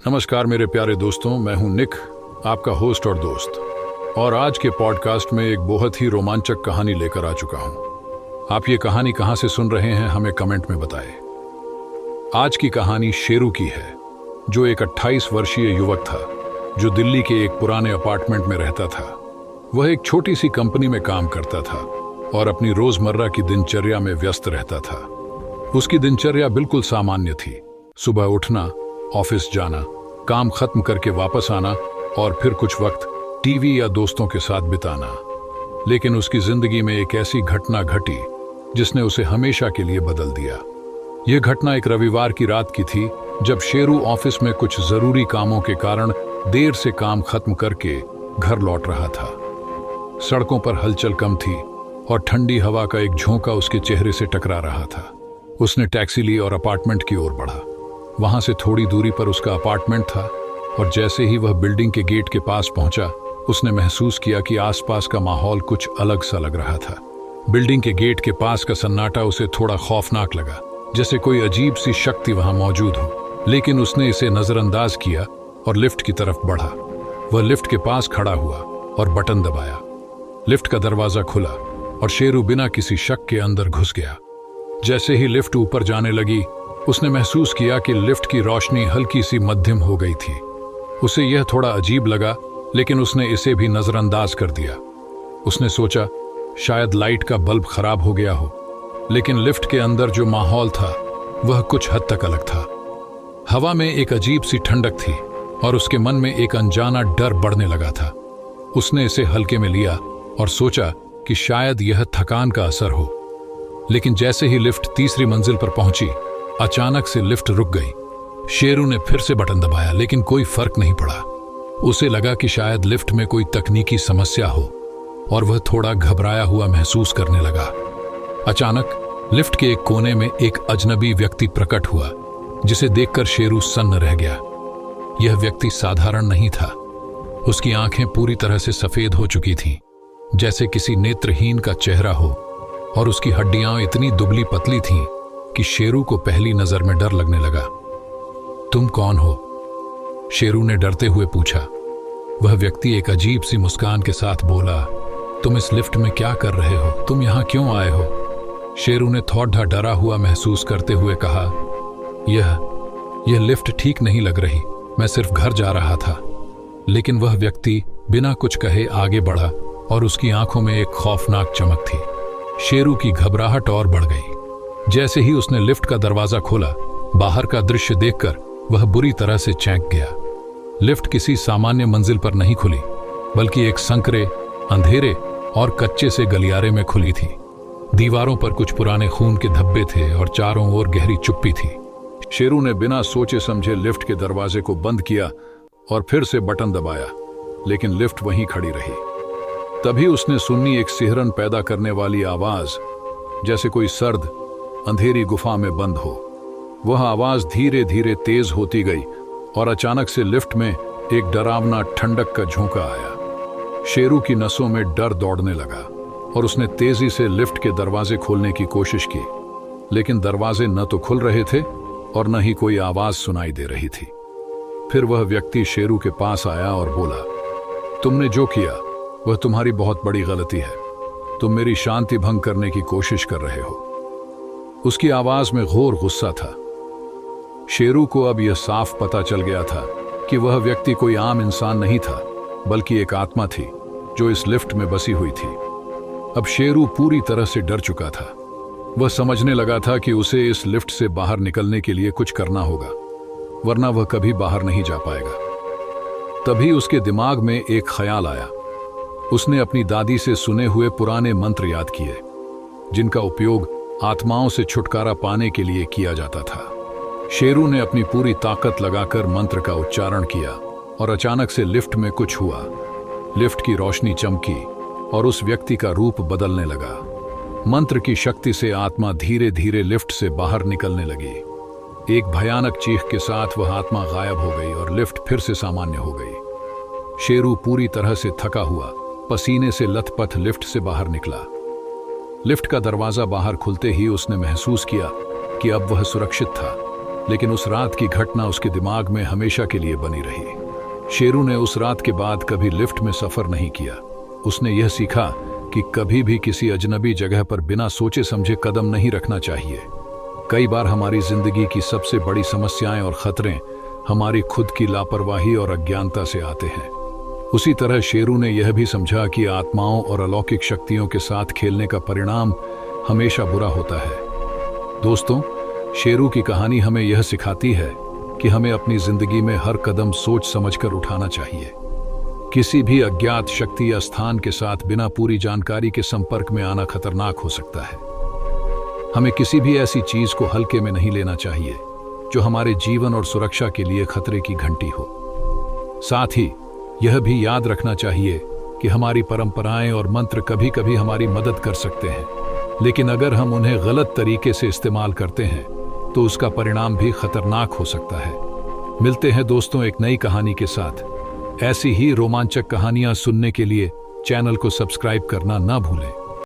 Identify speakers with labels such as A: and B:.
A: नमस्कार मेरे प्यारे दोस्तों, मैं हूं निक, आपका होस्ट और दोस्त। और आज के पॉडकास्ट में एक बहुत ही रोमांचक कहानी लेकर आ चुका हूं। आप ये कहानी कहां से सुन रहे हैं हमें कमेंट में बताएं। आज की कहानी शेरू की है, जो एक 28 वर्षीय युवक था जो दिल्ली के एक पुराने अपार्टमेंट में रहता था। वह एक छोटी सी कंपनी में काम करता था और अपनी रोजमर्रा की दिनचर्या में व्यस्त रहता था। उसकी दिनचर्या बिल्कुल सामान्य थी। सुबह उठना, ऑफिस जाना, काम खत्म करके वापस आना और फिर कुछ वक्त टीवी या दोस्तों के साथ बिताना। लेकिन उसकी जिंदगी में एक ऐसी घटना घटी जिसने उसे हमेशा के लिए बदल दिया। यह घटना एक रविवार की रात की थी, जब शेरू ऑफिस में कुछ जरूरी कामों के कारण देर से काम खत्म करके घर लौट रहा था। सड़कों पर हलचल कम थी और ठंडी हवा का एक झोंका उसके चेहरे से टकरा रहा था। उसने टैक्सी ली और अपार्टमेंट की ओर बढ़ा। वहां से थोड़ी दूरी पर उसका अपार्टमेंट था और जैसे ही वह बिल्डिंग के गेट के पास पहुंचा, उसने महसूस किया कि आसपास का माहौल कुछ अलग सा लग रहा था। बिल्डिंग के गेट के पास का सन्नाटा उसे थोड़ा खौफनाक लगा, जैसे कोई अजीब सी शक्ति वहां मौजूद हो। लेकिन उसने इसे नजरअंदाज किया और लिफ्ट की तरफ बढ़ा। वह लिफ्ट के पास खड़ा हुआ और बटन दबाया। लिफ्ट का दरवाजा खुला और शेरू बिना किसी शक के अंदर घुस गया। जैसे ही लिफ्ट ऊपर जाने लगी, उसने महसूस किया कि लिफ्ट की रोशनी हल्की सी मध्यम हो गई थी। उसे यह थोड़ा अजीब लगा, लेकिन उसने इसे भी नजरअंदाज कर दिया। उसने सोचा शायद लाइट का बल्ब खराब हो गया हो। लेकिन लिफ्ट के अंदर जो माहौल था वह कुछ हद तक अलग था। हवा में एक अजीब सी ठंडक थी और उसके मन में एक अनजाना डर बढ़ने लगा था। उसने इसे हल्के में लिया और सोचा कि शायद यह थकान का असर हो। लेकिन जैसे ही लिफ्ट तीसरी मंजिल पर पहुंची, अचानक से लिफ्ट रुक गई। शेरू ने फिर से बटन दबाया, लेकिन कोई फर्क नहीं पड़ा। उसे लगा कि शायद लिफ्ट में कोई तकनीकी समस्या हो और वह थोड़ा घबराया हुआ महसूस करने लगा। अचानक लिफ्ट के एक कोने में एक अजनबी व्यक्ति प्रकट हुआ, जिसे देखकर शेरू सन्न रह गया। यह व्यक्ति साधारण नहीं था। उसकी आंखें पूरी तरह से सफेद हो चुकी थीं, जैसे किसी नेत्रहीन का चेहरा हो, और उसकी हड्डियां इतनी दुबली पतली थीं कि शेरू को पहली नजर में डर लगने लगा। तुम कौन हो? शेरू ने डरते हुए पूछा। वह व्यक्ति एक अजीब सी मुस्कान के साथ बोला, तुम इस लिफ्ट में क्या कर रहे हो? तुम यहां क्यों आए हो? शेरू ने थोड़ा डरा हुआ महसूस करते हुए कहा, यह लिफ्ट ठीक नहीं लग रही। मैं सिर्फ घर जा रहा था। लेकिन वह व्यक्ति बिना कुछ कहे आगे बढ़ा और उसकी आंखों में एक खौफनाक चमक थी। शेरू की घबराहट और बढ़ गई। जैसे ही उसने लिफ्ट का दरवाजा खोला, बाहर का दृश्य देखकर वह बुरी तरह से चौंक गया। लिफ्ट किसी सामान्य मंजिल पर नहीं खुली, बल्कि एक संकरे, अंधेरे और कच्चे से गलियारे में खुली थी। दीवारों पर कुछ पुराने खून के धब्बे थे और चारों ओर गहरी चुप्पी थी। शेरू ने बिना सोचे समझे लिफ्ट के दरवाजे को बंद किया और फिर से बटन दबाया, लेकिन लिफ्ट वहीं खड़ी रही। तभी उसने सुनी एक सिहरन पैदा करने वाली आवाज, जैसे कोई सर्द अंधेरी गुफा में बंद हो। वह आवाज धीरे धीरे तेज होती गई और अचानक से लिफ्ट में एक डरावना ठंडक का झोंका आया। शेरू की नसों में डर दौड़ने लगा और उसने तेजी से लिफ्ट के दरवाजे खोलने की कोशिश की, लेकिन दरवाजे न तो खुल रहे थे और न ही कोई आवाज सुनाई दे रही थी। फिर वह व्यक्ति शेरू के पास आया और बोला, तुमने जो किया वह तुम्हारी बहुत बड़ी गलती है। तुम मेरी शांति भंग करने की कोशिश कर रहे हो। उसकी आवाज में घोर गुस्सा था। शेरू को अब यह साफ पता चल गया था कि वह व्यक्ति कोई आम इंसान नहीं था, बल्कि एक आत्मा थी जो इस लिफ्ट में बसी हुई थी। अब शेरू पूरी तरह से डर चुका था। वह समझने लगा था कि उसे इस लिफ्ट से बाहर निकलने के लिए कुछ करना होगा, वरना वह कभी बाहर नहीं जा पाएगा। तभी उसके दिमाग में एक ख्याल आया। उसने अपनी दादी से सुने हुए पुराने मंत्र याद किए, जिनका उपयोग आत्माओं से छुटकारा पाने के लिए किया जाता था। शेरू ने अपनी पूरी ताकत लगाकर मंत्र का उच्चारण किया और अचानक से लिफ्ट में कुछ हुआ। लिफ्ट की रोशनी चमकी और उस व्यक्ति का रूप बदलने लगा। मंत्र की शक्ति से आत्मा धीरे धीरे लिफ्ट से बाहर निकलने लगी। एक भयानक चीख के साथ वह आत्मा गायब हो गई और लिफ्ट फिर से सामान्य हो गई। शेरू पूरी तरह से थका हुआ, पसीने से लथपथ लिफ्ट से बाहर निकला। लिफ्ट का दरवाजा बाहर खुलते ही उसने महसूस किया कि अब वह सुरक्षित था। लेकिन उस रात की घटना उसके दिमाग में हमेशा के लिए बनी रही। शेरू ने उस रात के बाद कभी लिफ्ट में सफर नहीं किया। उसने यह सीखा कि कभी भी किसी अजनबी जगह पर बिना सोचे समझे कदम नहीं रखना चाहिए। कई बार हमारी जिंदगी की सबसे बड़ी समस्याएं और खतरे हमारी खुद की लापरवाही और अज्ञानता से आते हैं। उसी तरह शेरू ने यह भी समझा कि आत्माओं और अलौकिक शक्तियों के साथ खेलने का परिणाम हमेशा बुरा होता है। दोस्तों, शेरू की कहानी हमें यह सिखाती है कि हमें अपनी जिंदगी में हर कदम सोच समझकर उठाना चाहिए। किसी भी अज्ञात शक्ति या स्थान के साथ बिना पूरी जानकारी के संपर्क में आना खतरनाक हो सकता है। हमें किसी भी ऐसी चीज को हल्के में नहीं लेना चाहिए जो हमारे जीवन और सुरक्षा के लिए खतरे की घंटी हो। साथ ही यह भी याद रखना चाहिए कि हमारी परंपराएं और मंत्र कभी कभी हमारी मदद कर सकते हैं, लेकिन अगर हम उन्हें गलत तरीके से इस्तेमाल करते हैं तो उसका परिणाम भी खतरनाक हो सकता है। मिलते हैं दोस्तों एक नई कहानी के साथ। ऐसी ही रोमांचक कहानियां सुनने के लिए चैनल को सब्सक्राइब करना ना भूलें।